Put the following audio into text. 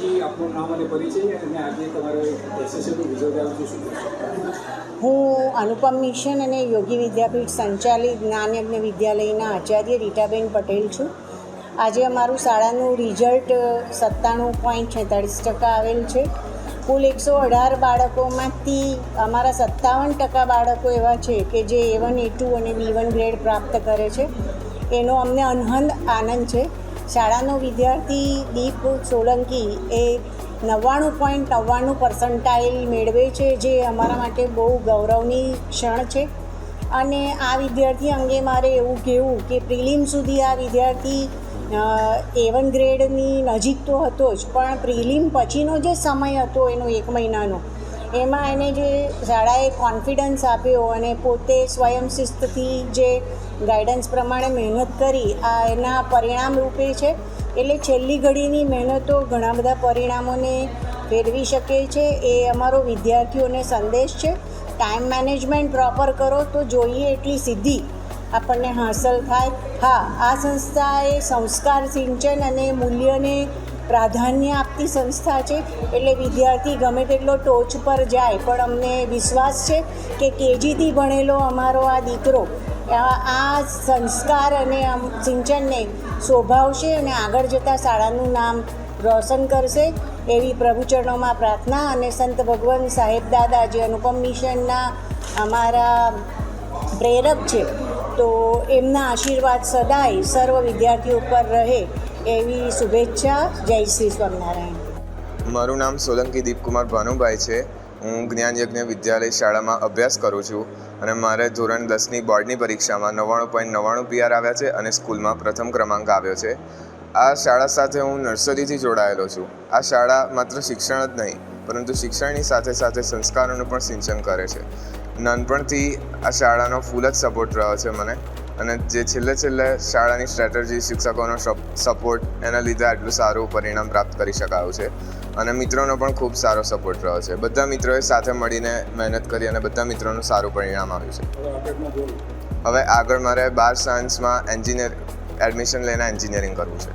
જી આપનું નામ અને પરિચય અને આજે તમારે એસએસસીનું રિઝલ્ટ આવ્યું છે શું કહેશો? હું અનુપમ મિશન અને યોગી વિદ્યાપીઠ સંચાલિત જ્ઞાનયજ્ઞ વિદ્યાલયના આચાર્ય રીટાબેન પટેલ છું. આજે અમારું શાળાનું રિઝલ્ટ 97.46% આવેલ છે. કુલ 118 બાળકોમાંથી અમારા 57% બાળકો એવા છે કે જે A1, A2 અને B1 ગ્રેડ પ્રાપ્ત કરે છે. એનો અમને અનહદ આનંદ છે. શાળાનો વિદ્યાર્થી દીપ સોલંકી એ 99.99% મેળવે છે, જે અમારા માટે બહુ ગૌરવની ક્ષણ છે. અને આ વિદ્યાર્થી અંગે મારે એવું કહેવું કે પ્રિલિમ સુધી આ વિદ્યાર્થી A1 ગ્રેડની નજીક તો હતો જ, પણ પ્રિલિમ પછીનો જે સમય હતો એનો 1 મહિનાનો, એમાં એને જે શાળાએ કોન્ફિડન્સ આપ્યો અને પોતે સ્વયંશિસ્તથી જે ગાઈડન્સ પ્રમાણે મહેનત કરી આ એના પરિણામ રૂપે છે. એટલે છેલ્લી ઘડીની મહેનતો ઘણા બધા પરિણામોને ફેરવી શકે છે. એ અમારો વિદ્યાર્થીઓને સંદેશ છે. ટાઈમ મેનેજમેન્ટ પ્રોપર કરો તો જોઈએ એટલી સિદ્ધિ આપણને હાંસલ થાય. હા, આ સંસ્થા એ સંસ્કાર સિંચન અને મૂલ્યને પ્રાધાન્ય આપતી સંસ્થા છે. એટલે વિદ્યાર્થી ગમે તેટલો ટોચ પર જાય, પણ અમને વિશ્વાસ છે કે કેજીથી ભણેલો અમારો આ દીકરો આ સંસ્કાર અને સિંચનને શોભાવશે અને આગળ જતાં શાળાનું નામ રોશન કરશે એવી પ્રભુચરણોમાં પ્રાર્થના. અને સંત ભગવાન સાહેબ દાદા જે અનુપમ મિશનના અમારા પ્રેરક છે, તો એમના આશીર્વાદ સદાય સર્વ વિદ્યાર્થીઓ પર રહે એવી શુભેચ્છા. જય શ્રી સ્વામિનારાયણ. મારું નામ સોલંકી દીપકુમાર ભાનુભાઈ છે. હું જ્ઞાનયજ્ઞ વિદ્યાલય શાળામાં અભ્યાસ કરું છું અને મારે ધોરણ 10ની બોર્ડની પરીક્ષામાં 99.99 PR આવ્યા છે અને સ્કૂલમાં પ્રથમ ક્રમાંક આવ્યો છે. આ શાળા સાથે હું નર્સરીથી જોડાયેલો છું. આ શાળા માત્ર શિક્ષણ જ નહીં, પરંતુ શિક્ષણની સાથે સાથે સંસ્કારોનું પણ સિંચન કરે છે. નાનપણથી આ શાળાનો ફૂલ જ સપોર્ટ રહ્યો છે મને, અને જે છેલ્લે શાળાની સ્ટ્રેટેજી, શિક્ષકોનો સપોર્ટ, એના લીધે આટલું સારું પરિણામ પ્રાપ્ત કરી શકાયું છે. અને મિત્રોનો પણ ખૂબ સારો સપોર્ટ રહ્યો છે. બધા મિત્રોએ સાથે મળીને મહેનત કરી અને બધા મિત્રોનું સારું પરિણામ આવ્યું છે. હવે આગળ મારે 12 સાયન્સમાં એન્જિનિયર એડમિશન લઈને એન્જિનિયરિંગ કરવું છે.